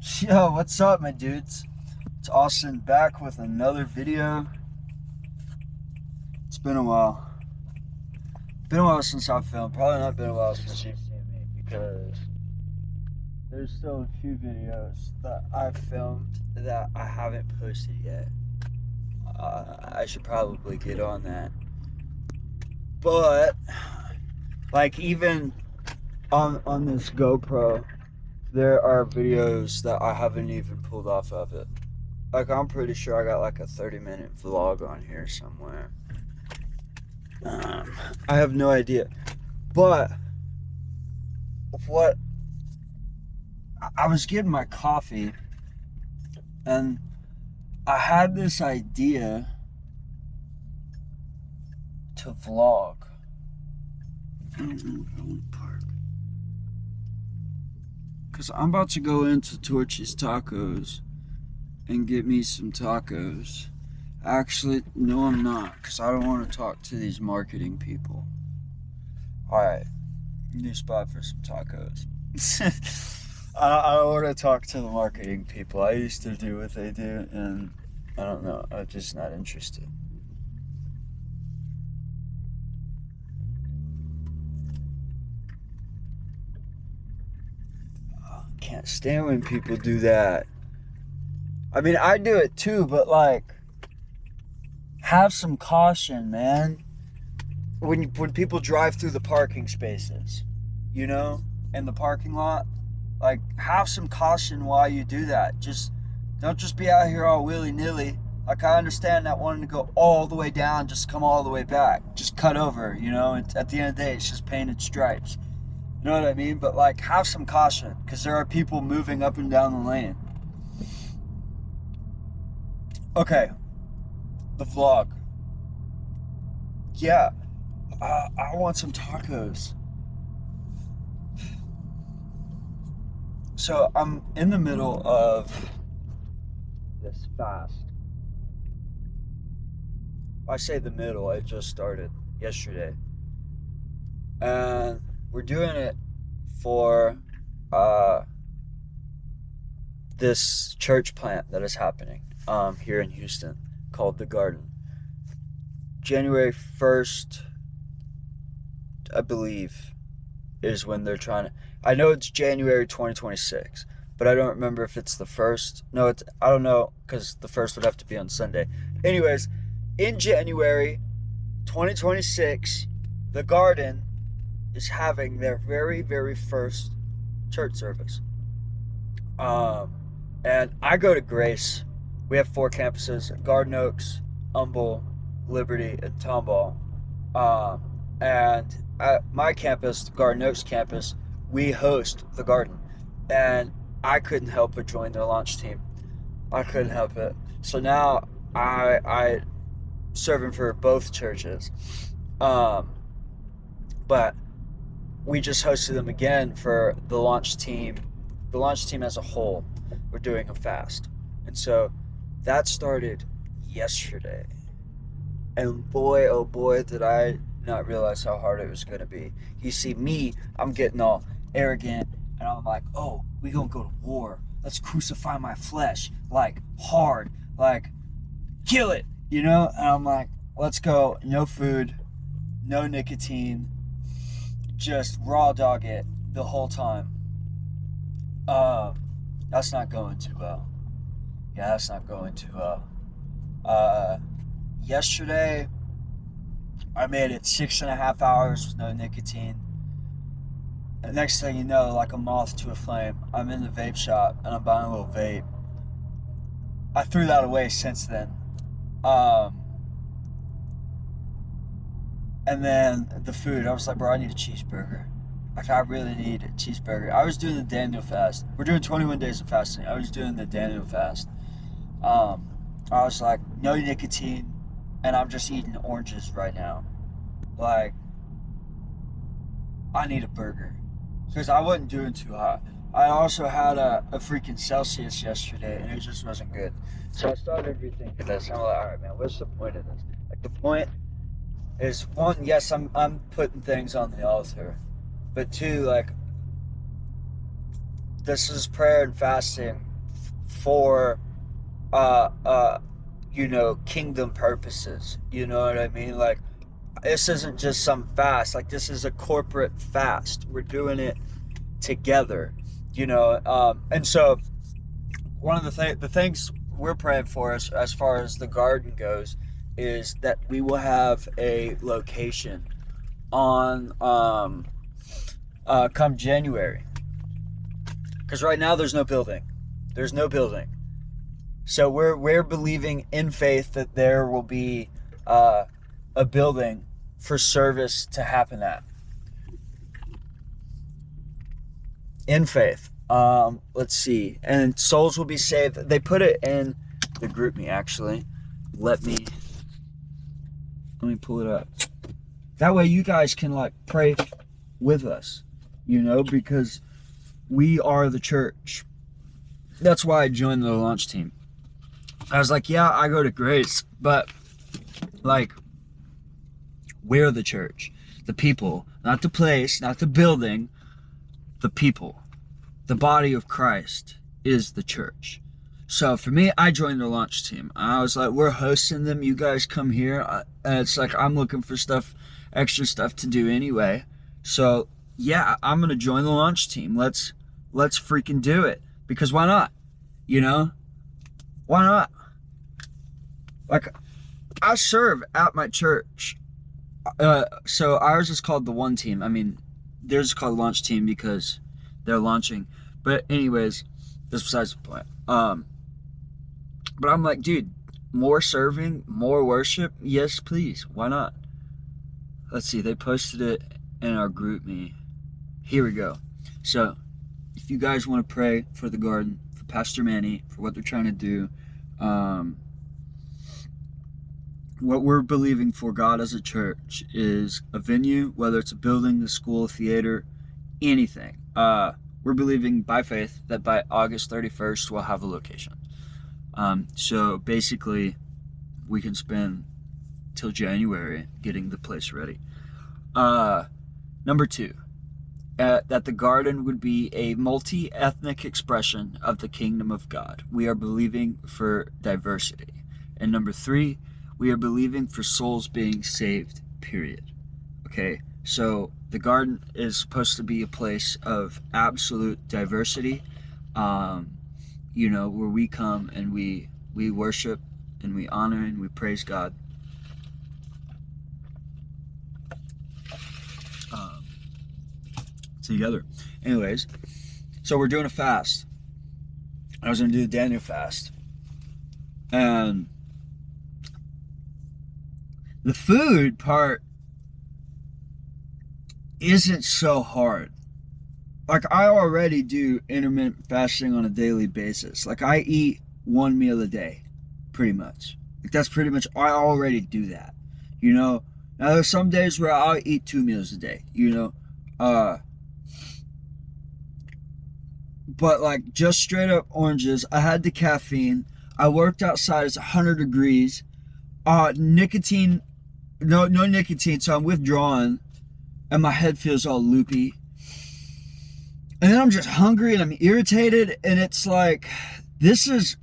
Yo, what's up, my dudes? It's Austin back with another video. It's been a while. Been a while since I've filmed. Probably not been a while since you've seen me because there's still a few videos that I've filmed that I haven't posted yet. I should probably get on that. But, like, even on this GoPro, there are videos that I haven't even pulled off of it. Like, I'm pretty sure I got like a 30-minute vlog on here somewhere. I have no idea. But what I was getting my coffee and I had this idea to vlog. I don't know if I want to park. Because I'm about to go into Torchy's Tacos and get me some tacos. Actually, no, I'm not, because I don't want to talk to these marketing people. Alright, new spot for some tacos. I don't want to talk to the marketing people. I used to do what they do, and I don't know, I'm just not interested. Can't stand when people do that. I mean, I do it too, but like, have some caution, man. When people drive through the parking spaces, you know, in the parking lot, like, have some caution while you do that. Don't just be out here all willy-nilly. Like, I understand not wanting to go all the way down, just come all the way back. Just cut over, you know. At the end of the day, it's just painted stripes. You know what I mean? But, like, have some caution, because there are people moving up and down the lane. Okay, the vlog. Yeah, I want some tacos. So I'm in the middle of this fast. I say the middle, it just started yesterday. And we're doing it for this church plant that is happening here in Houston called The Garden. January 1st, I believe, is when they're trying to... I know it's January 2026, but I don't remember if it's the 1st. No, I don't know, because the 1st would have to be on Sunday. Anyways, in January 2026, The Garden is having their very, very first church service. And I go to Grace. We have 4 campuses: Garden Oaks, Humble, Liberty, and Tomball. And at my campus, the Garden Oaks campus, we host The Garden. And I couldn't help but join their launch team. I couldn't help it. So now I serving for both churches. But we just hosted them again for the launch team. The launch team as a whole, we're doing a fast. And so that started yesterday. And boy, oh boy, did I not realize how hard it was going to be. You see me, I'm getting all arrogant, and I'm like, oh, we gonna go to war. Let's crucify my flesh, like, hard, like, kill it, you know? And I'm like, let's go, no food, no nicotine, just raw dog it the whole time. That's not going too well. Yeah, that's not going too well. Yesterday, I made it 6.5 hours with no nicotine. And next thing you know, like a moth to a flame, I'm in the vape shop and I'm buying a little vape. I threw that away since then. And then the food, I was like, bro, I need a cheeseburger. Like, I really need a cheeseburger. I was doing the Daniel fast. We're doing 21 days of fasting. I was doing the Daniel fast. I was like, no nicotine, and I'm just eating oranges right now. Like, I need a burger. Because I wasn't doing too hot. I also had a freaking Celsius yesterday, and it just wasn't good. So I started rethinking this. I'm like, all right, man, what's the point of this? Like, the point is, one, yes, I'm putting things on the altar. But two, like, this is prayer and fasting for kingdom purposes. You know what I mean? Like, this isn't just some fast. Like, this is a corporate fast. We're doing it together. And so one of the things we're praying for, as far as the garden goes, is that we will have a location on come January. Because right now there's no building. So we're believing in faith that there will be a building for service to happen at. In faith. Let's see. And souls will be saved. They put it in the group me, actually. Let me pull it up. That way you guys can like pray with us, because we are the church. That's why I joined the launch team. I was like, yeah, I go to Grace, but like, we're the church. The people, not the place, not the building, the people. The body of Christ is the church. So for me, I joined the launch team. I was like, we're hosting them. You guys come here. And it's like, I'm looking for extra stuff to do anyway. So yeah, I'm going to join the launch team. Let's freaking do it. Because why not? Why not? Like, I serve at my church. So ours is called the One Team. I mean, theirs is called Launch Team because they're launching. But anyways, that's besides the point. But I'm like, dude, more serving, more worship. Yes, please. Why not? Let's see. They posted it in our group me. Here we go. So if you guys want to pray for the garden, for Pastor Manny, for what they're trying to do, what we're believing for God as a church is a venue, whether it's a building, a school, a theater, anything. We're believing by faith that by August 31st, we'll have a location. So basically, we can spend till January getting the place ready. Number 2, that the garden would be a multi-ethnic expression of the kingdom of God. We are believing for diversity. And number 3, we are believing for souls being saved, period. Okay, so the garden is supposed to be a place of absolute diversity, where we come and we worship and we honor and we praise God. Together. Anyways, so we're doing a fast. I was going to do the Daniel fast. And the food part isn't so hard. Like, I already do intermittent fasting on a daily basis. Like, I eat one meal a day, pretty much. Like, that's pretty much, I already do that. Now there's some days where I'll eat 2 meals a day, but like, just straight up oranges. I had the caffeine. I worked outside. It's 100 degrees. Nicotine, no nicotine, so I'm withdrawing, and my head feels all loopy. And then I'm just hungry and I'm irritated, and it's like, this is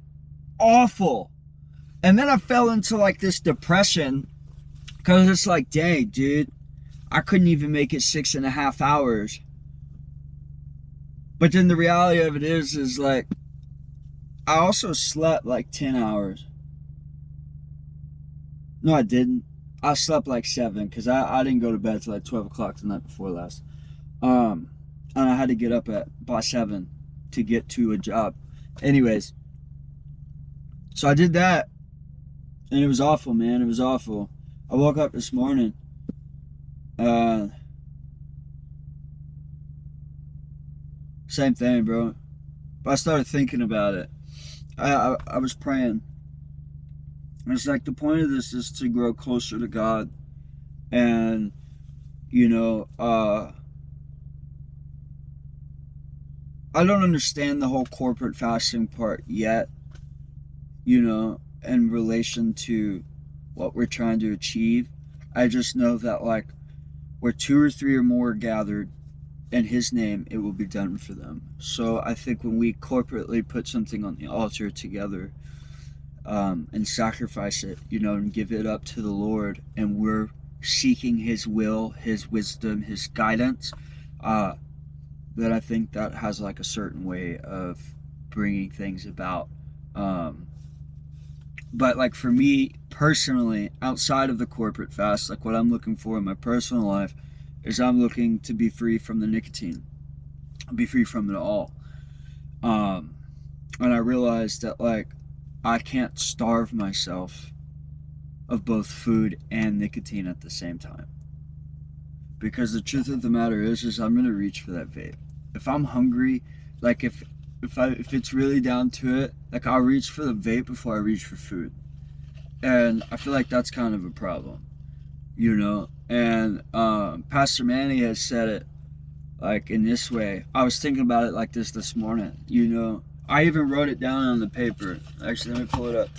awful. And then I fell into like this depression, because it's like, dang, dude, I couldn't even make it 6.5 hours. But then the reality of it is like, I also slept like 10 hours. No, I didn't. I slept like 7, because I didn't go to bed till like 12 o'clock the night before last. And I had to get up by 7 to get to a job. Anyways, so I did that, and it was awful, man. It was awful. I woke up this morning. Same thing, bro. But I started thinking about it. I was praying. And it's like, the point of this is to grow closer to God. And, I don't understand the whole corporate fasting part yet, in relation to what we're trying to achieve. I just know that, like, where 2 or 3 or more are gathered, in his name, it will be done for them. So I think when we corporately put something on the altar together, and sacrifice it, and give it up to the Lord, and we're seeking his will, his wisdom, his guidance, that I think that has like a certain way of bringing things about. But like for me personally, outside of the corporate fast, like what I'm looking for in my personal life is I'm looking to be free from the nicotine, be free from it all. And I realized that like I can't starve myself of both food and nicotine at the same time. Because the truth of the matter is I'm gonna reach for that vape. If I'm hungry, like if it's really down to it, like I'll reach for the vape before I reach for food. And I feel like that's kind of a problem, And Pastor Manny has said it like in this way. I was thinking about it like this morning, I even wrote it down on the paper. Actually, let me pull it up.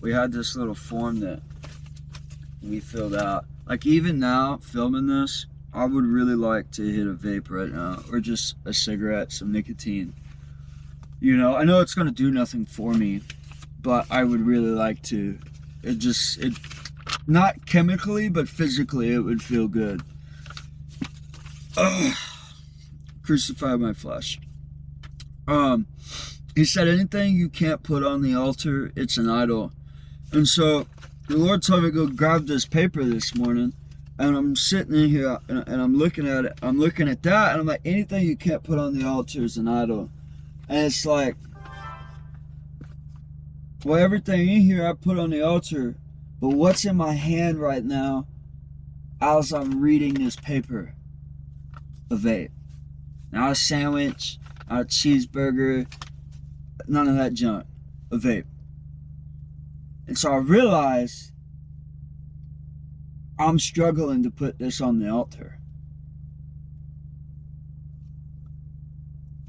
We had this little form that we filled out. Like even now, filming this, I would really like to hit a vape right now, or just a cigarette, some nicotine. I know it's gonna do nothing for me, but I would really like to. It not chemically, but physically, it would feel good. Ugh. Crucify my flesh. He said, anything you can't put on the altar, it's an idol. And so the Lord told me to go grab this paper this morning, and I'm sitting in here and I'm looking at it. I'm looking at that, and I'm like, anything you can't put on the altar is an idol. And it's like, well, everything in here I put on the altar, but what's in my hand right now as I'm reading this paper? A vape. Not a sandwich, not a cheeseburger, none of that junk. A vape. And so I realized I'm struggling to put this on the altar.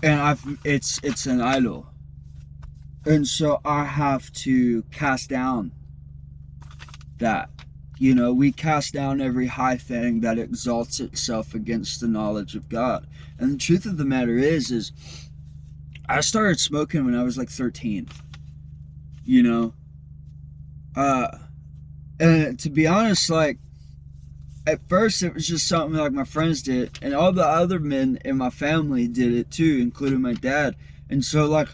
And it's an idol. And so I have to cast down that. We cast down every high thing that exalts itself against the knowledge of God. And the truth of the matter is I started smoking when I was like 13. And to be honest, like at first it was just something like my friends did, and all the other men in my family did it too, including my dad. And so like,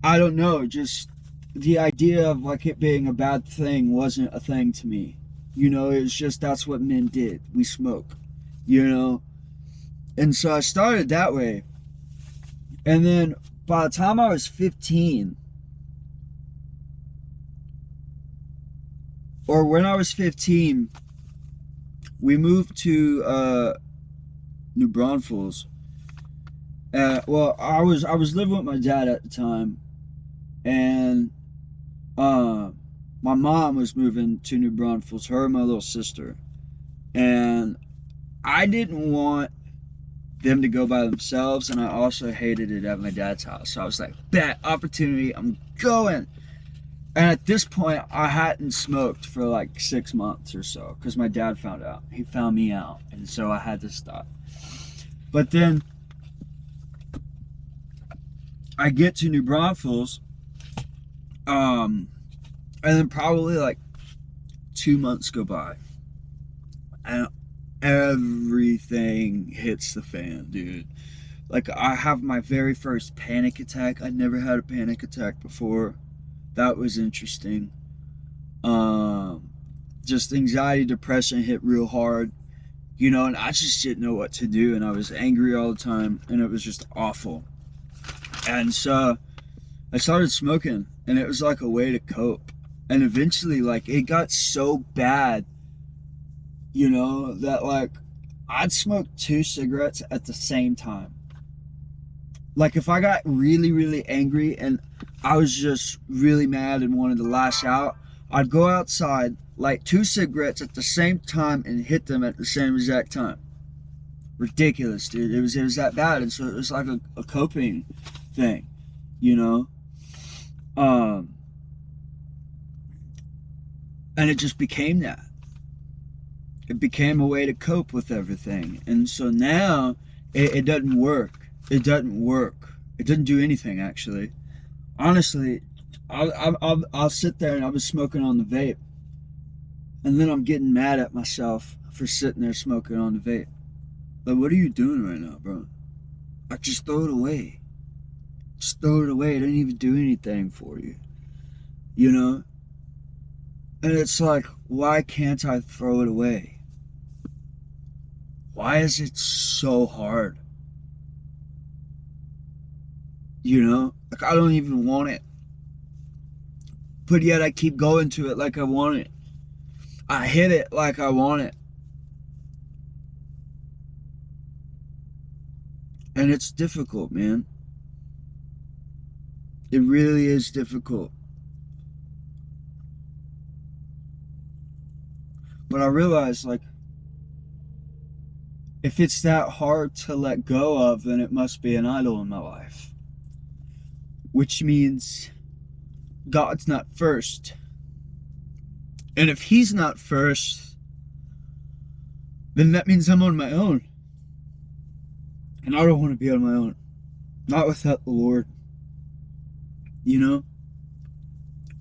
I don't know, just the idea of like it being a bad thing wasn't a thing to me. It's just that's what men did. We smoke, And so I started that way. And then by the time I was 15, or when I was 15, we moved to New Braunfels. Well, I was living with my dad at the time, and my mom was moving to New Braunfels, her and my little sister. And I didn't want them to go by themselves, and I also hated it at my dad's house. So I was like, bet, opportunity, I'm going. And at this point, I hadn't smoked for like 6 months or so, because my dad found out. He found me out, and so I had to stop. But then I get to New Braunfels, and then probably like 2 months go by, and everything hits the fan, dude. Like, I have my very first panic attack. I'd never had a panic attack before. That was interesting. Just anxiety, depression hit real hard, and I just didn't know what to do, and I was angry all the time, and it was just awful. And so I started smoking, and it was like a way to cope. And eventually, like, it got so bad, that like I'd smoke 2 cigarettes at the same time. Like, if I got really, really angry and I was just really mad and wanted to lash out, I'd go outside, light 2 cigarettes at the same time, and hit them at the same exact time. Ridiculous, dude. It was that bad. And so it was like a coping thing, And it just became that. It became a way to cope with everything. And so now it doesn't work. It doesn't work. It doesn't do anything, actually. Honestly, I'll sit there and I'll be smoking on the vape. And then I'm getting mad at myself for sitting there smoking on the vape. Like, what are you doing right now, bro? Like, just throw it away. Just throw it away. It doesn't even do anything for you. You know? And it's like, why can't I throw it away? Why is it so hard? You know? Like, I don't even want it. But yet I keep going to it like I want it. I hit it like I want it. And it's difficult, man. It really is difficult. But I realize, like, if it's that hard to let go of, then it must be an idol in my life. Which means God's not first. And if He's not first, then that means I'm on my own. And I don't want to be on my own. Not without the Lord. You know?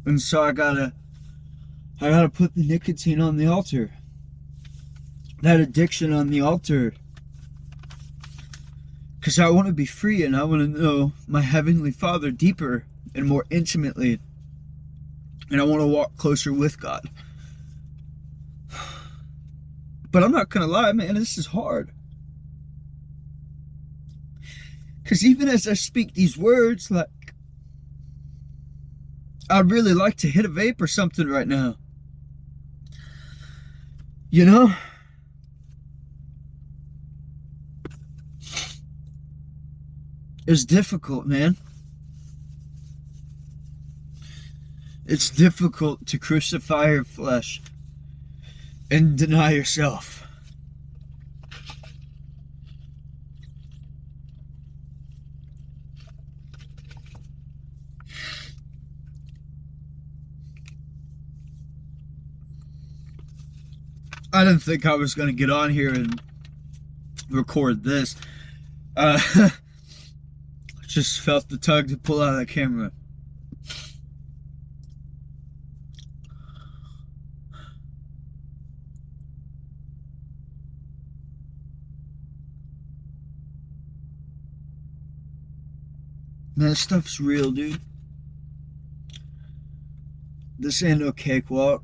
And so I gotta put the nicotine on the altar. That addiction on the altar. Because I want to be free and I want to know my Heavenly Father deeper and more intimately. And I want to walk closer with God. But I'm not going to lie, man, this is hard. Because even as I speak these words, like, I'd really like to hit a vape or something right now. You know? It's difficult, man. It's difficult to crucify your flesh and deny yourself. I didn't think I was going to get on here and record this. Just felt the tug to pull out the camera. Man, this stuff's real, dude. This ain't no cakewalk.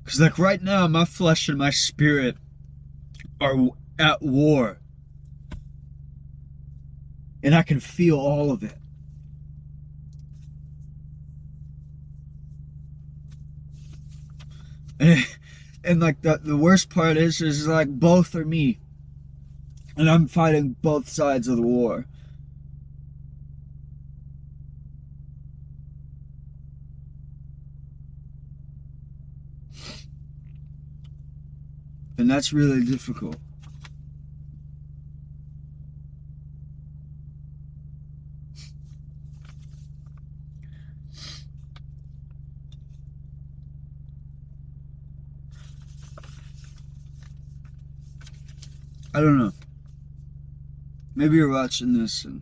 Because, like, right now, my flesh and my spirit are at war. And I can feel all of it. And like, the worst part is like, both are me. And I'm fighting both sides of the war. And that's really difficult. I don't know. Maybe you're watching this and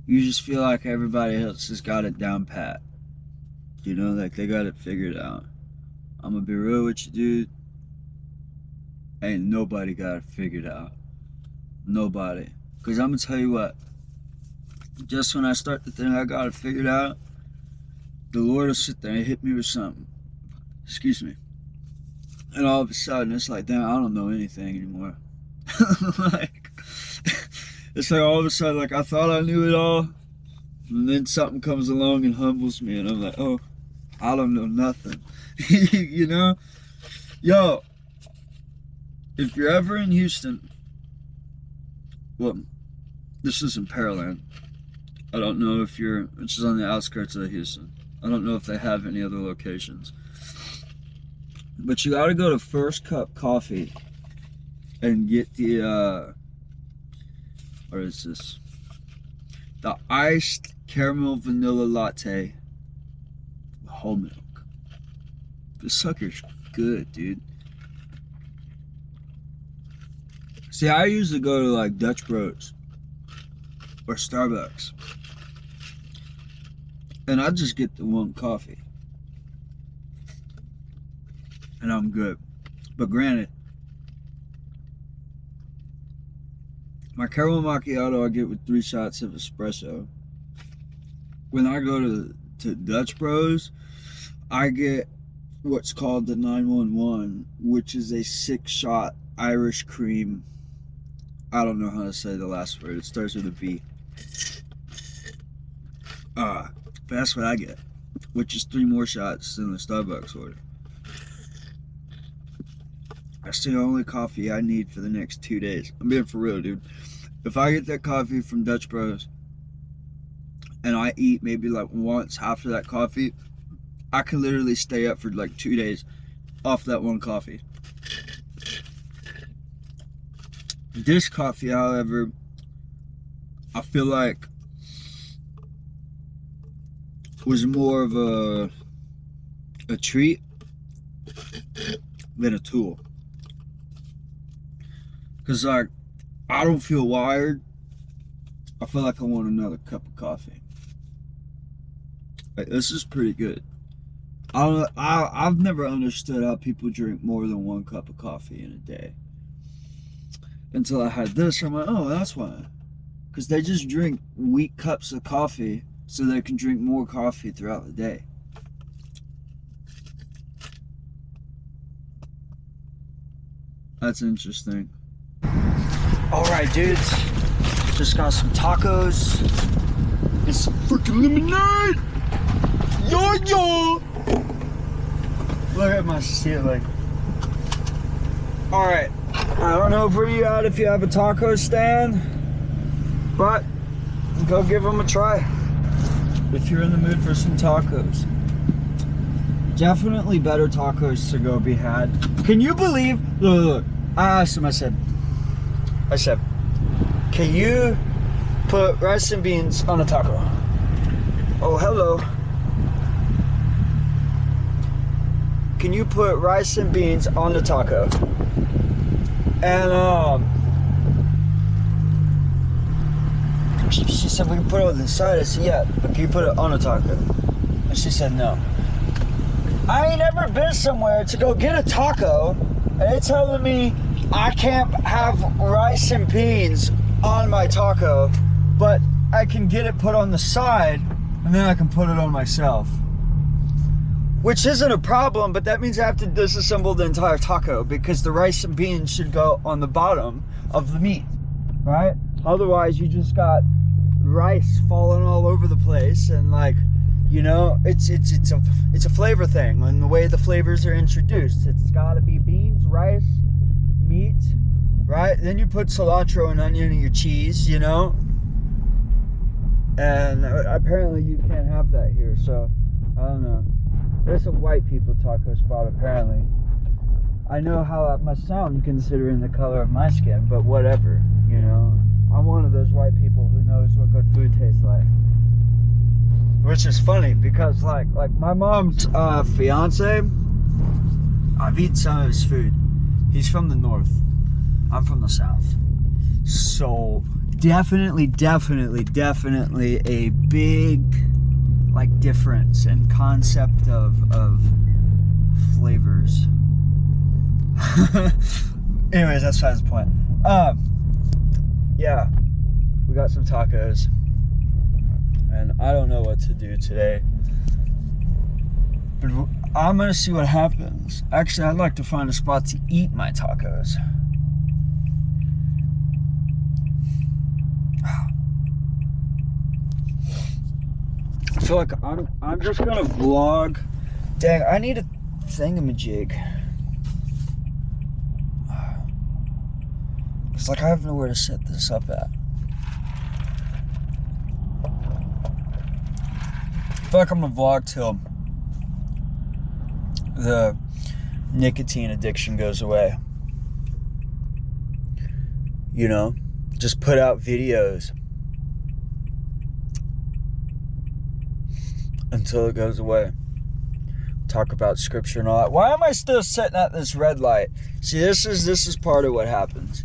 you just feel like everybody else has got it down pat. You know, like they got it figured out. I'm gonna be real with you, dude. Ain't nobody got it figured out. Nobody. Because I'm gonna tell you what. Just when I start to think I got it figured out, the Lord will sit there and hit me with something. Excuse me. And all of a sudden, it's like, damn, I don't know anything anymore. Like, it's like all of a sudden, like, I thought I knew it all. And then something comes along and humbles me. And I'm like, oh, I don't know nothing. You know? Yo, if you're ever in Houston, well, this is in Pearland. I don't know if you're, which is on the outskirts of Houston. I don't know if they have any other locations. But you gotta go to First Cup Coffee and get the, what is this? The iced caramel vanilla latte. whole milk. This sucker's good, dude. See, I usually go to like Dutch Bros or Starbucks, and I just get the one coffee, and I'm good. But granted, my caramel macchiato I get with 3 shots of espresso. When I go to Dutch Bros, I get what's called the 911, which is a 6-shot Irish cream. I don't know how to say the last word. It starts with a B. But that's what I get, which is 3 more shots than the Starbucks order. That's the only coffee I need for the next 2 days. I'm being for real, dude. If I get that coffee from Dutch Bros and I eat maybe like once after that coffee, I can literally stay up for like 2 days off that one coffee. This coffee, however, I feel like was more of a treat than a tool. Cause like, I don't feel wired. I feel like I want another cup of coffee. Like, this is pretty good. I've never understood how people drink more than 1 cup of coffee in a day. Until I had this, I'm like, oh, that's why. Because they just drink weak cups of coffee so they can drink more coffee throughout the day. That's interesting. Alright, dudes. Just got some tacos and some freaking lemonade. Yo! Look at my ceiling. Alright. I don't know where you at if you have a taco stand, but go give them a try if you're in the mood for some tacos. Definitely better tacos to go be had. Can you believe, look, I asked him, I said, can you put rice and beans on a taco? Oh, hello. Can you put rice and beans on the taco? And she said, we can put it on the side. I said, yeah, but can you put it on a taco? And she said, no. I ain't never been somewhere to go get a taco, and they're telling me I can't have rice and beans on my taco, but I can get it put on the side, and then I can put it on myself. Which isn't a problem, but that means I have to disassemble the entire taco because the rice and beans should go on the bottom of the meat, right? Otherwise, you just got rice falling all over the place, and like, you know, it's a flavor thing, and the way the flavors are introduced, it's got to be beans, rice, meat, right? Then you put cilantro and onion in your cheese, you know. And apparently you can't have that here, so I don't know. There's a white people taco spot apparently. I know how it must sound considering the color of my skin, but whatever, you know. I'm one of those white people who knows what good food tastes like. Which is funny because like my mom's fiance, I've eaten some of his food. He's from the north. I'm from the south. So definitely a big like difference in concept of flavors. Anyways, that's besides the point. Yeah, we got some tacos, and I don't know what to do today, but I'm gonna see what happens. Actually, I'd like to find a spot to eat my tacos. I feel like I'm just gonna vlog. Dang, I need a thingamajig. It's like I have nowhere to set this up at. I feel like I'm gonna vlog till the nicotine addiction goes away. You know, just put out videos until it goes away. talk about scripture and all that. Why am I still sitting at this red light? See, this is part of what happens.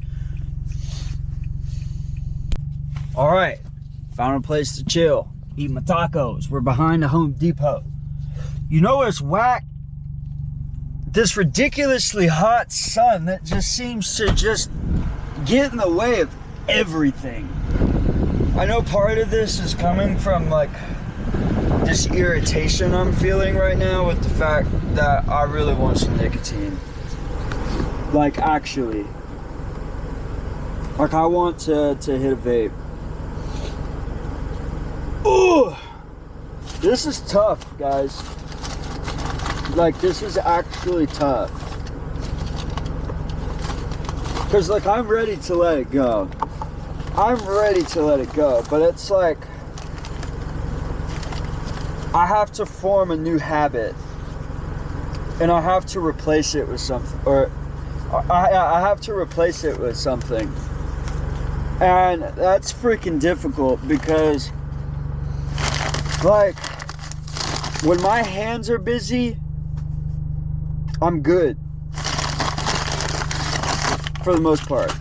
All right, found a place to chill, eat my tacos. We're behind the Home Depot. You know what's whack? This ridiculously hot sun that just seems to just get in the way of everything. I know part of this is coming from like this irritation I'm feeling right now with the fact that I really want some nicotine. Like, actually. Like, I want to hit a vape. Ooh! This is tough, guys. Like, this is actually tough. Because, like, I'm ready to let it go. I'm ready to let it go. But it's like, I have to form a new habit. And I have to replace it with something. Or, I have to replace it with something. And that's freaking difficult because, like, when my hands are busy, I'm good. For the most part.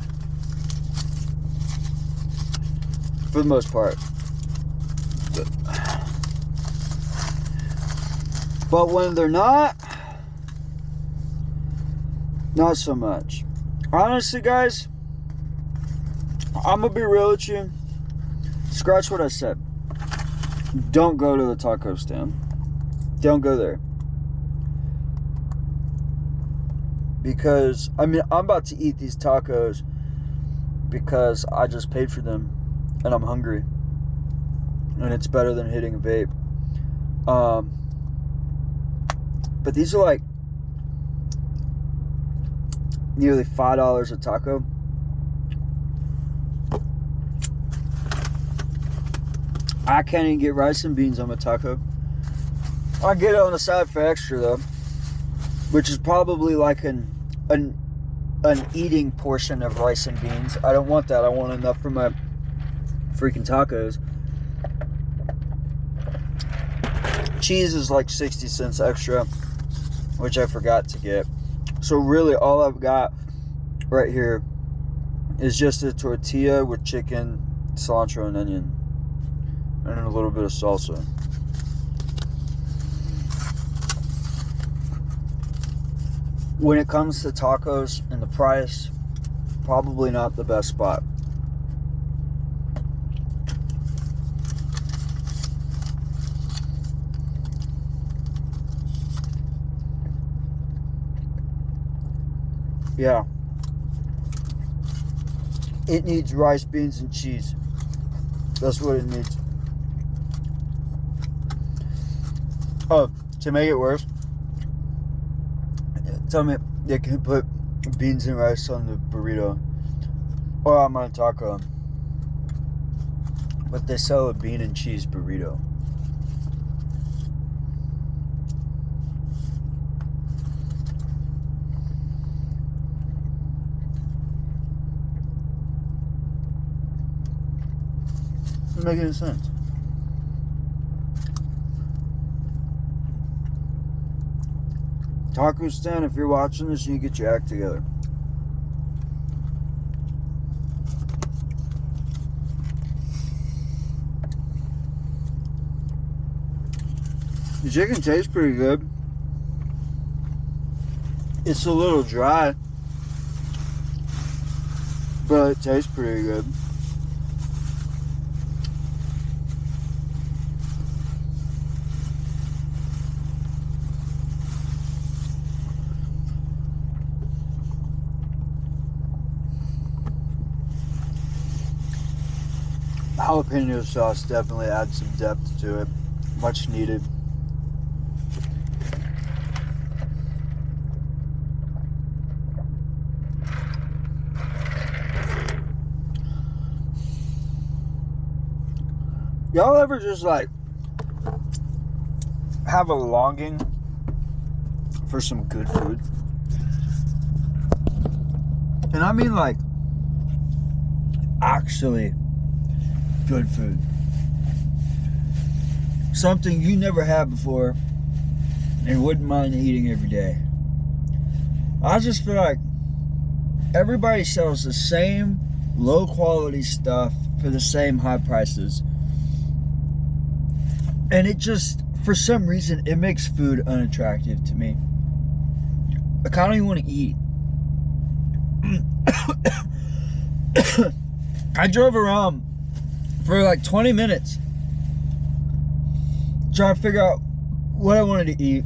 For the most part. But when they're not so much. Honestly, guys, I'm gonna be real with you. Scratch what I said. Don't go to the taco stand. Don't go there. Because, I mean, I'm about to eat these tacos because I just paid for them and I'm hungry. And it's better than hitting a vape. But these are like nearly $5 a taco. I can't even get rice and beans on my taco. I get it on the side for extra though, which is probably like an eating portion of rice and beans. I don't want that. I want enough for my freaking tacos. Cheese is like 60 cents extra, which I forgot to get. So really all I've got right here is just a tortilla with chicken, cilantro, and onion. And a little bit of salsa. When it comes to tacos and the price, probably not the best spot. Yeah. It needs rice, beans, and cheese. That's what it needs. Oh, to make it worse, tell me they can put beans and rice on the burrito or on my taco, but they sell a bean and cheese burrito. Doesn't make any sense. Taco stand, if you're watching this, you get your act together. The chicken tastes pretty good. It's a little dry, but it tastes pretty good. Jalapeno sauce definitely adds some depth to it. Much needed. Y'all ever just like have a longing for some good food? And I mean like actually good food. Something you never had before and wouldn't mind eating every day. I just feel like everybody sells the same low quality stuff for the same high prices. And it just, for some reason, it makes food unattractive to me. Like, I don't even want to eat. I drove around for like 20 minutes trying to figure out what I wanted to eat.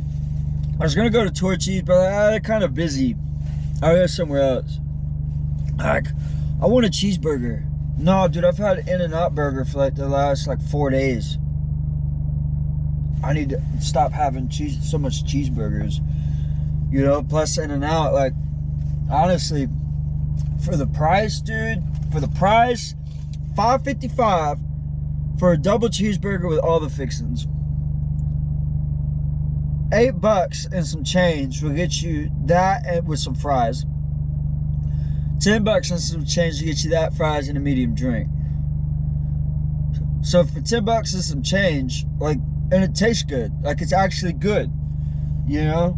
I was gonna go to Torchy's, but I'm kind of busy. I'll go somewhere else. Like, I want a cheeseburger. No, dude, I've had In-N-Out burger for like the last like 4 days. I need to stop having so much cheeseburgers. You know, plus In-N-Out, like, honestly, for the price, dude, for the price, $5.55 for a double cheeseburger with all the fixings. $8 and some change will get you that, and with some fries. $10 and some change to get you that, fries, and a medium drink. So for $10 and some change, like, and it tastes good, like, it's actually good, you know.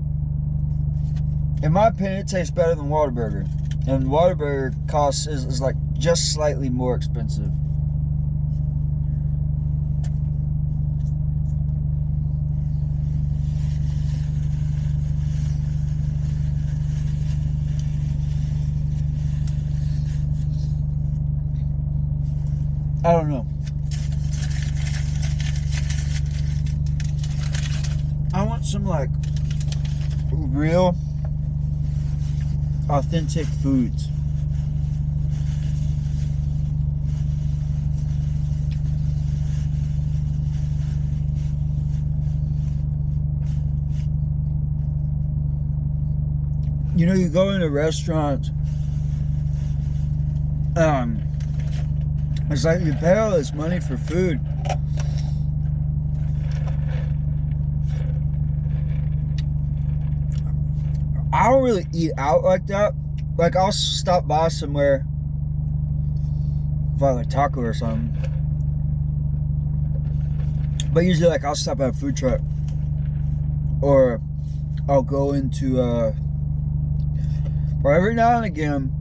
In my opinion, it tastes better than Whataburger, and Whataburger costs is like just slightly more expensive. I don't know. I want some like real authentic foods. You know, you go into restaurants, it's like you pay all this money for food. I don't really eat out like that. Like, I'll stop by somewhere for like taco or something. But usually, like, I'll stop at a food truck, or I'll go into or every now and again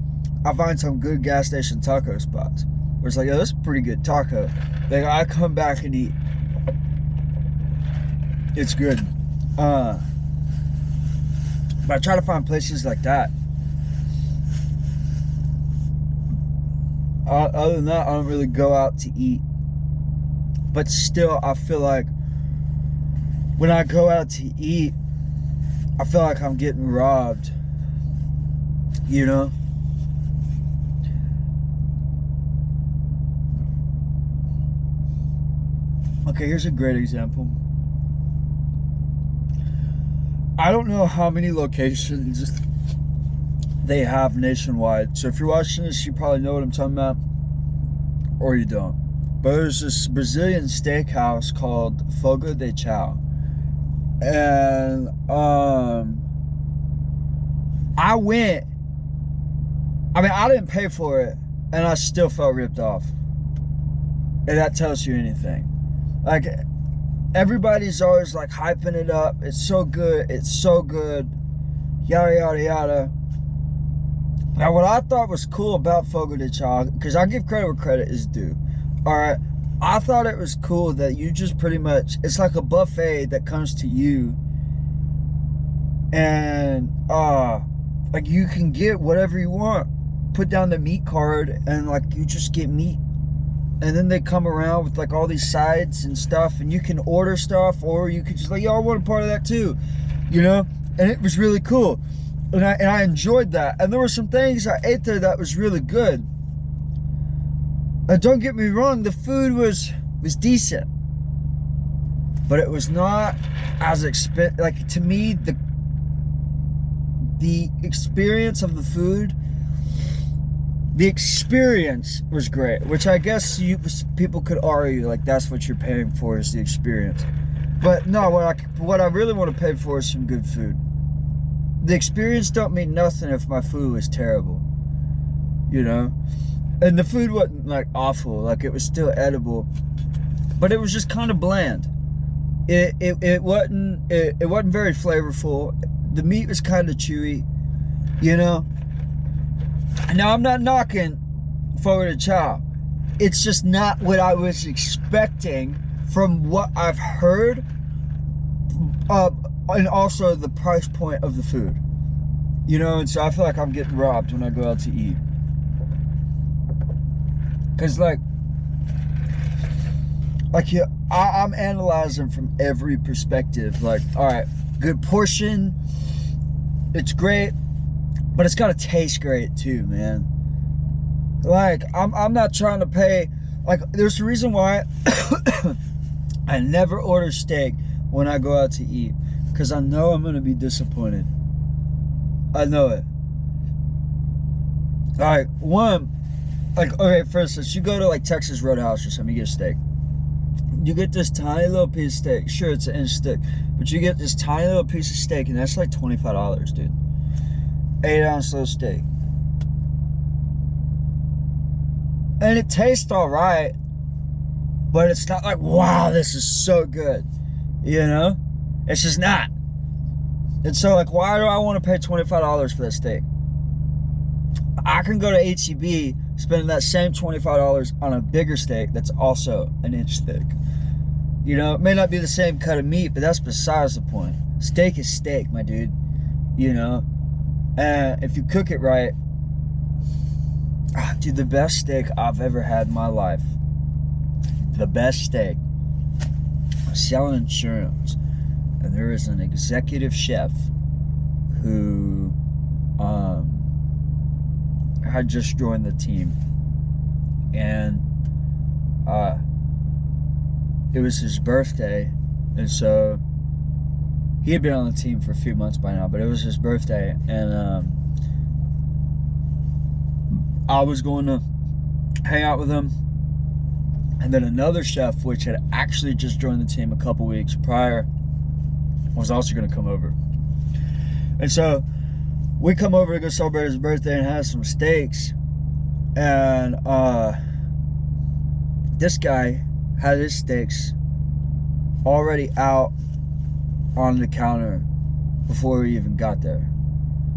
I find some good gas station taco spots where it's like, yo, that's a pretty good taco. Like, I come back and eat. It's good. But I try to find places like that. Other than that, I don't really go out to eat. But still, I feel like when I go out to eat, I feel like I'm getting robbed. You know? Okay, here's a great example. I don't know how many locations they have nationwide. So if you're watching this, you probably know what I'm talking about, or you don't. But there's this Brazilian steakhouse called Fogo de Chao. And I went. I mean, I didn't pay for it, and I still felt ripped off. And that tells you anything. Like, everybody's always like hyping it up. It's so good. It's so good. Yada, yada, yada. Now, what I thought was cool about Fogo de Chao, because I give credit where credit is due. All right. I thought it was cool that you just pretty much, it's like a buffet that comes to you. And, like, you can get whatever you want. Put down the meat card, and like, you just get meat. And then they come around with like all these sides and stuff, and you can order stuff, or you could just like, yo, I want a part of that too, you know. And it was really cool, and I enjoyed that. And there were some things I ate there that was really good. And don't get me wrong, the food was decent, but it was not as expensive. Like, to me, the experience of the food. The experience was great, which I guess people could argue like that's what you're paying for, is the experience. But no, what I really want to pay for is some good food. The experience don't mean nothing if my food was terrible, you know. And the food wasn't like awful, like it was still edible, but it was just kind of bland. it wasn't very flavorful. The meat was kind of chewy, you know. Now I'm not knocking Fogo de Chao. It's just not what I was expecting from what I've heard, and also the price point of the food, you know. And so I feel like I'm getting robbed when I go out to eat, because like yeah, I'm analyzing from every perspective. Like, all right, good portion, it's great, but it's got to taste great too, man. Like, I'm not trying to pay. Like, there's a reason why I never order steak when I go out to eat, because I know I'm gonna be disappointed. I know it. Like, one, like, okay, for instance, you go to like Texas Roadhouse or something, you get a steak. You get this tiny little piece of steak. Sure, it's an inch thick, but you get this tiny little piece of steak, and that's like $25, dude. 8-ounce little steak. And it tastes all right, but it's not like, wow, this is so good, you know? It's just not. And so, like, why do I want to pay $25 for that steak? I can go to H-E-B, spending that same $25 on a bigger steak that's also an inch thick. You know, it may not be the same cut of meat, but that's besides the point. Steak is steak, my dude. You know? And if you cook it right, dude, the best steak I've ever had in my life, the best steak, I was selling insurance, and there is an executive chef who had just joined the team, and it was his birthday, and so he had been on the team for a few months by now, but it was his birthday, and I was going to hang out with him, and then another chef, which had actually just joined the team a couple weeks prior, was also going to come over. And so we come over to go celebrate his birthday and have some steaks, and this guy had his steaks already out on the counter before we even got there,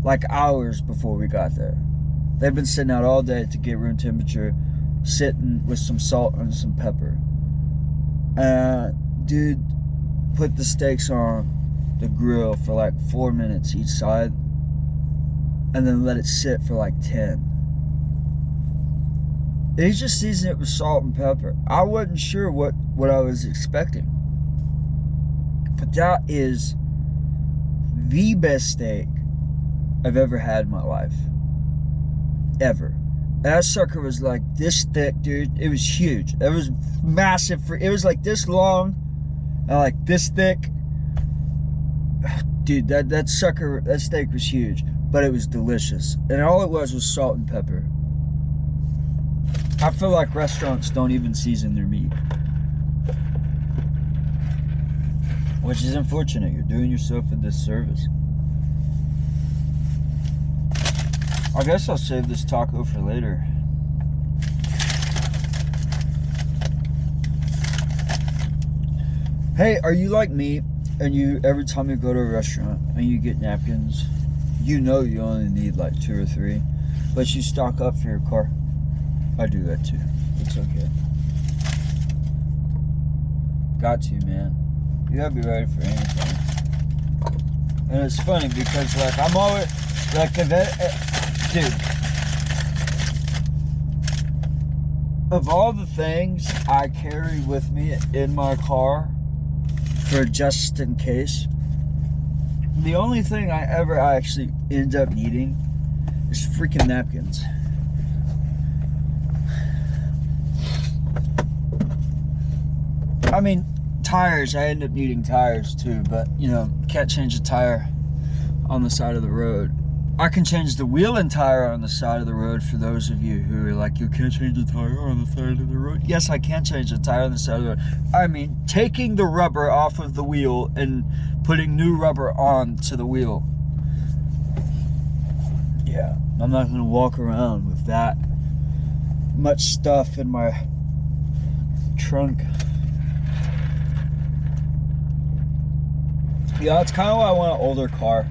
like hours before we got there. They've been sitting out all day to get room temperature, sitting with some salt and some pepper. Dude put the steaks on the grill for like 4 minutes each side, and then let it sit for like 10. And he just seasoned it with salt and pepper. I wasn't sure what I was expecting, but that is the best steak I've ever had in my life. Ever. That sucker was like this thick, dude. It was huge. It was massive. It was like this long and like this thick. Dude, that steak was huge, but it was delicious. And all it was salt and pepper. I feel like restaurants don't even season their meat, which is unfortunate. You're doing yourself a disservice. I guess I'll save this taco for later. Hey, are you like me, and you every time you go to a restaurant and you get napkins, you know you only need like 2 or 3, but you stock up for your car? I do that too. It's okay. Got to, man. You gotta be ready for anything. And it's funny because, like, I'm always like, dude, of all the things I carry with me in my car for just in case, the only thing I ever actually end up needing is freaking napkins. I mean, tires, I end up needing tires too, but, you know, can't change a tire on the side of the road. I can change the wheel and tire on the side of the road. For those of you who are like, you can't change a tire on the side of the road. Yes, I can change a tire on the side of the road. I mean, taking the rubber off of the wheel and putting new rubber on to the wheel. Yeah, I'm not gonna walk around with that much stuff in my trunk. Yeah, that's kind of why I want an older car.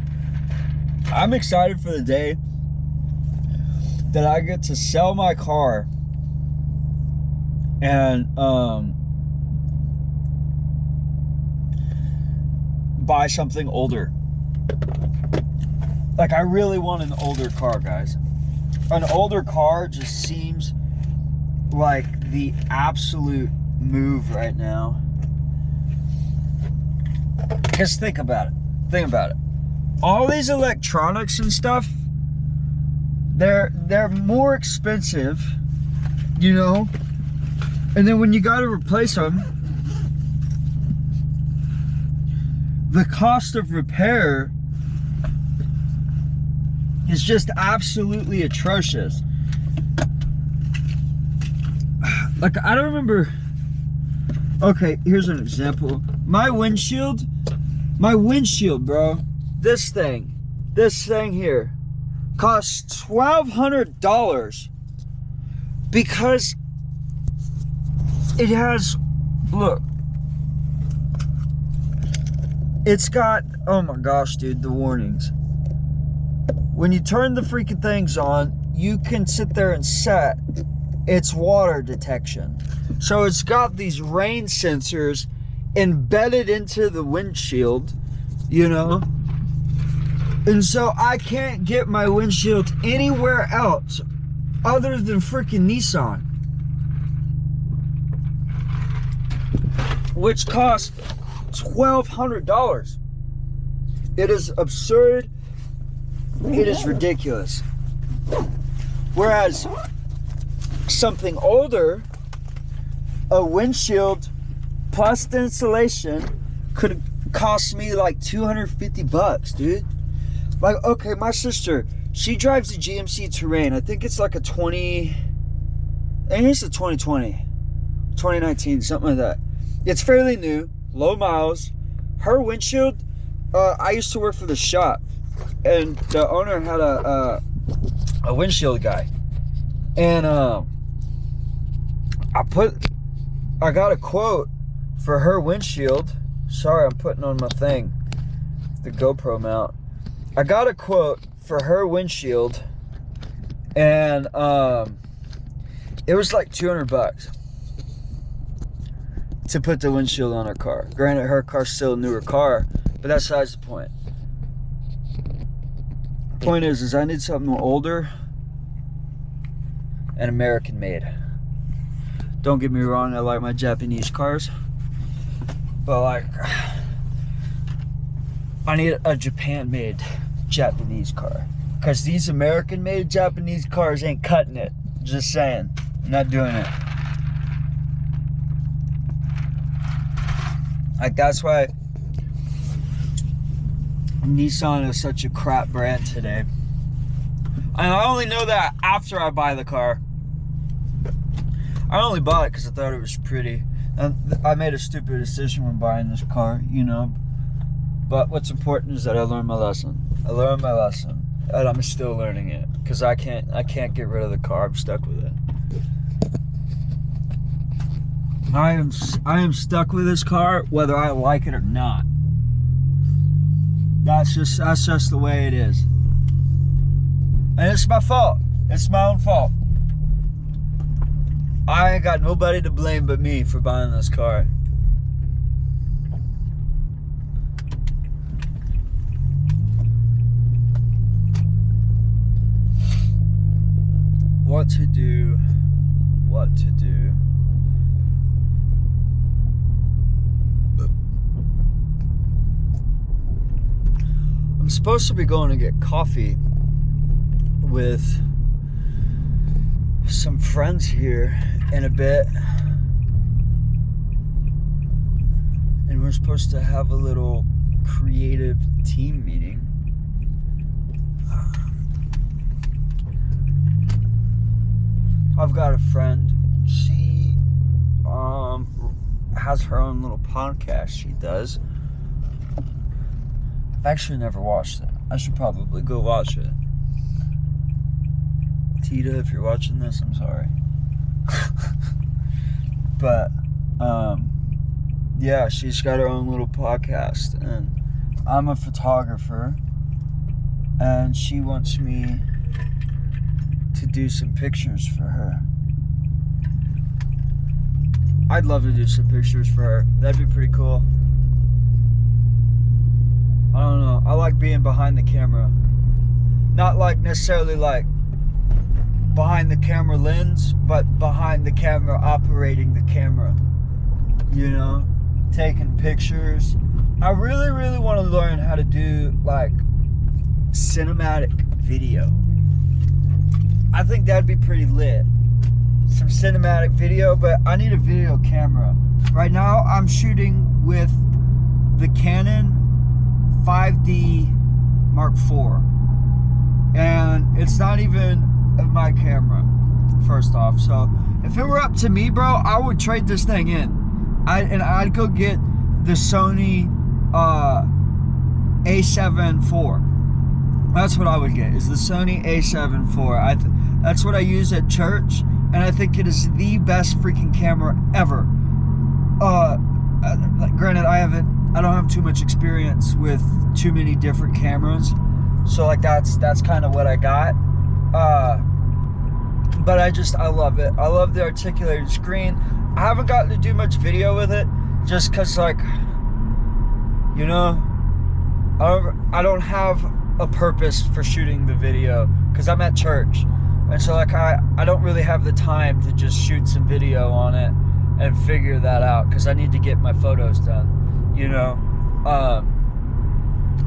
I'm excited for the day that I get to sell my car and buy something older. Like, I really want an older car, guys. An older car just seems like the absolute move right now. Because think about it. All these electronics and stuff, they're more expensive, you know? And then when you got to replace them, the cost of repair is just absolutely atrocious. Like, I don't remember. Okay, here's an example. My windshield, bro. This thing here costs $1,200 because it has, look, it's got, oh my gosh, dude, the warnings. When you turn the freaking things on, you can sit there and set its water detection. So it's got these rain sensors embedded into the windshield, you know? And so I can't get my windshield anywhere else other than freaking Nissan. Which costs $1,200. It is absurd. It is ridiculous. Whereas something older, a windshield plus the installation could cost me like $250, dude. Like, okay, my sister, she drives a GMC Terrain. I think it's like a 2020, 2019, something like that. It's fairly new, low miles. Her windshield, I used to work for the shop, and the owner had a windshield guy, and I got a quote for her windshield. Sorry, I'm putting on my thing, the GoPro mount. I got a quote for her windshield, and it was like $200 to put the windshield on her car. Granted, her car's still a newer car, but that's besides the point. Point is I need something older and American made. Don't get me wrong, I like my Japanese cars, but like, I need a Japan made Japanese car, because these American made Japanese cars ain't cutting it. Just saying, I'm not doing it. Like, that's why Nissan is such a crap brand today. And I only know that after I buy the car. I only bought it because I thought it was pretty. And I made a stupid decision when buying this car, you know. But what's important is that I learned my lesson. And I'm still learning it, because I can't get rid of the car. I'm stuck with it. I am stuck with this car whether I like it or not. That's just the way it is. And it's my fault. It's my own fault. I ain't got nobody to blame but me for buying this car. What to do. I'm supposed to be going to get coffee with some friends here in a bit, and we're supposed to have a little creative team meeting. I've got a friend, she has her own little podcast she does. I've actually never watched it. I should probably go watch it. Tita, if you're watching this, I'm sorry. But yeah, she's got her own little podcast, and I'm a photographer, and she wants me to do some pictures for her. I'd love to do some pictures for her. That'd be pretty cool. I don't know. I like being behind the camera. Not like necessarily like behind the camera lens, but behind the camera, operating the camera. You know, taking pictures. I really, really want to learn how to do like cinematic video. I think that'd be pretty lit. Some cinematic video, but I need a video camera. Right now I'm shooting with the Canon 5D Mark IV, and it's not even my camera, first off. So if it were up to me, bro, I would trade this thing in. I'd go get the Sony A7 IV. That's what I would get, is the Sony A7 IV. That's what I use at church, and I think it is the best freaking camera ever. Granted, I don't have too much experience with too many different cameras, so like that's kind of what I got. But I love it. I love the articulated screen. I haven't gotten to do much video with it, just cause like, you know, I don't have a purpose for shooting the video, because I'm at church, and so like I don't really have the time to just shoot some video on it and figure that out, because I need to get my photos done, you know.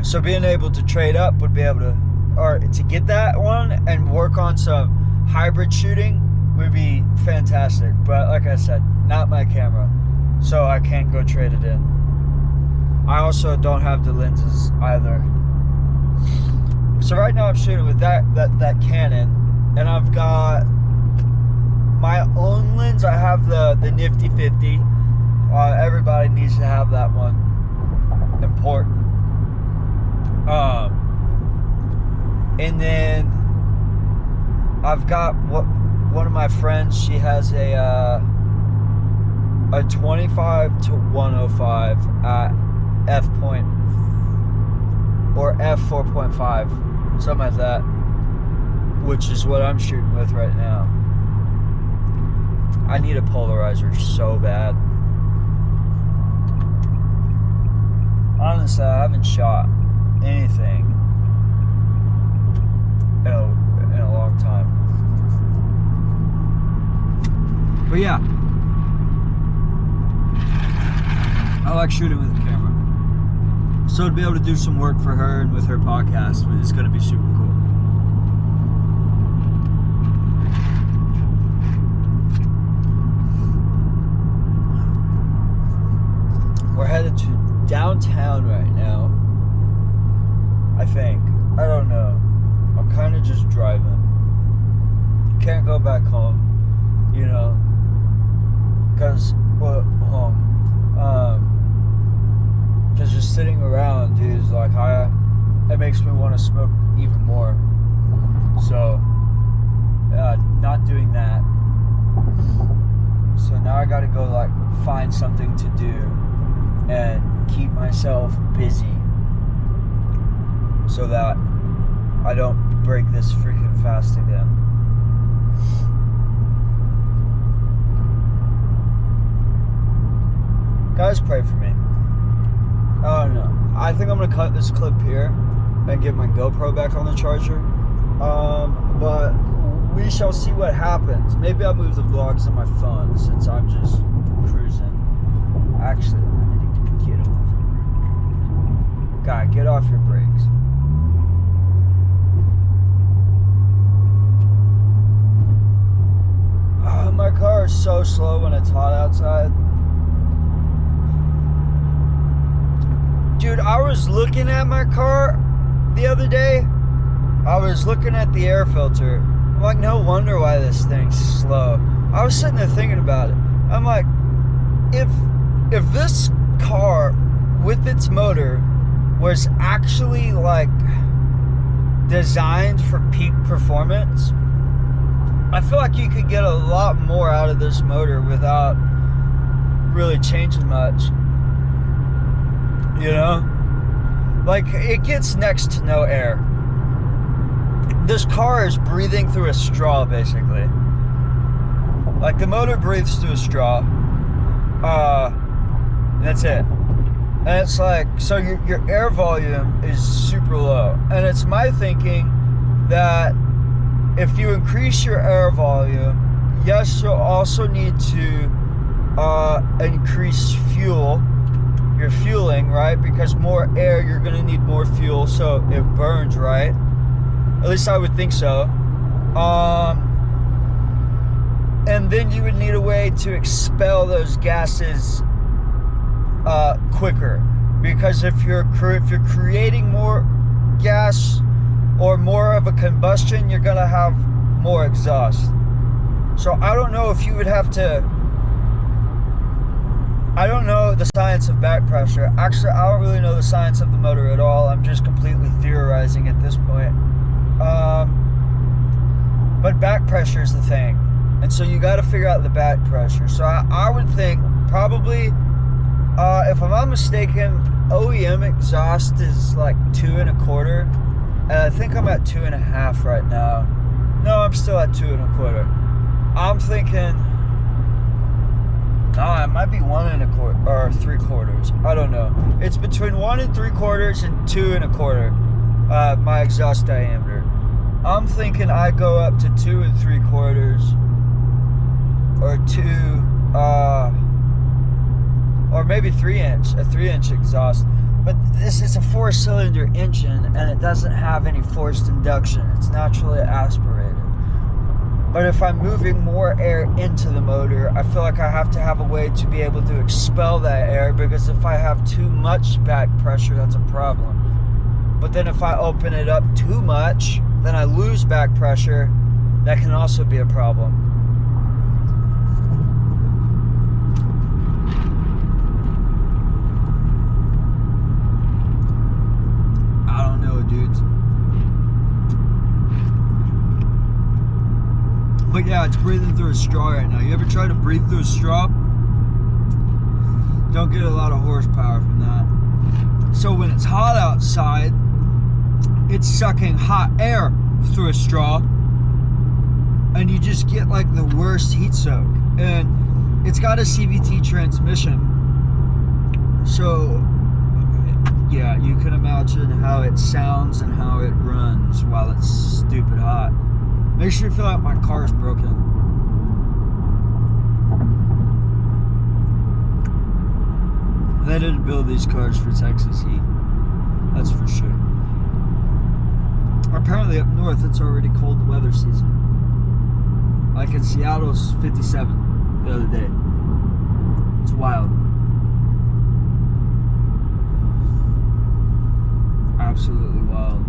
So being able to trade up would be able to, or to get that one and work on some hybrid shooting would be fantastic. But like I said, not my camera, so I can't go trade it in. I also don't have the lenses either. So right now I'm shooting with that Canon, and I've got my own lens. I have the Nifty 50. Everybody needs to have that one. Important. And then I've got one of my friends. She has a 25 to 105 at f point or f4.5, something like that, which is what I'm shooting with right now. I need a polarizer so bad. Honestly, I haven't shot anything in a long time. But yeah, I like shooting with a camera. So to be able to do some work for her and with her podcast is going to be super cool. We're headed to downtown right now, I think. I don't know. I'm kind of just driving. Can't go back home, you know, because, well, home. Because just sitting around, dude, is like, it makes me want to smoke even more. So, not doing that. So now I gotta go, like, find something to do and keep myself busy so that I don't break this freaking fast again. Guys, pray for me. I don't know. I think I'm gonna cut this clip here and get my GoPro back on the charger. But we shall see what happens. Maybe I'll move the vlogs on my phone since I'm just cruising. Actually, I need to get off. Guy, get off your brakes. My car is so slow when it's hot outside. Dude, I was looking at my car the other day. I was looking at the air filter. I'm like, no wonder why this thing's slow. I was sitting there thinking about it. I'm like, if this car with its motor was actually like designed for peak performance, I feel like you could get a lot more out of this motor without really changing much, you know? Like, it gets next to no air. This car is breathing through a straw, basically. Like, the motor breathes through a straw. That's it. And it's like, so your air volume is super low. And it's my thinking that if you increase your air volume, yes, you'll also need to increase fuel. Your fueling, right? Because more air, you're going to need more fuel, so it burns, right? At least I would think so. And then you would need a way to expel those gases quicker, because if you're creating more gas or more of a combustion, you're gonna have more exhaust. So I don't know if you would have to. I don't know the science of back pressure. Actually, I don't really know the science of the motor at all. I'm just completely theorizing at this point. But back pressure is the thing, and so you got to figure out the back pressure. So I would think probably, if I'm not mistaken, OEM exhaust is like 2.25, and I think I'm at 2.5 right now. No, I'm still at 2.25. I'm thinking, no, it might be 1.25 or 3/4. I don't know. It's between 1 3/4 and 2.25. My exhaust diameter. I'm thinking I go up to 2 3/4, or 2, or maybe 3-inch, a 3-inch exhaust. But this is a 4-cylinder engine, and it doesn't have any forced induction. It's naturally aspirated. But if I'm moving more air into the motor, I feel like I have to have a way to be able to expel that air, because if I have too much back pressure, that's a problem. But then if I open it up too much, then I lose back pressure. That can also be a problem. I don't know, dudes. But yeah, it's breathing through a straw right now. You ever try to breathe through a straw? Don't get a lot of horsepower from that. So when it's hot outside, it's sucking hot air through a straw, and you just get like the worst heat soak. And it's got a CVT transmission, so yeah, you can imagine how it sounds and how it runs while it's stupid hot. Makes me feel like my car's broken. They didn't build these cars for Texas heat, that's for sure. Apparently up north it's already cold weather season. Like in Seattle's 57 the other day. It's wild. Absolutely wild.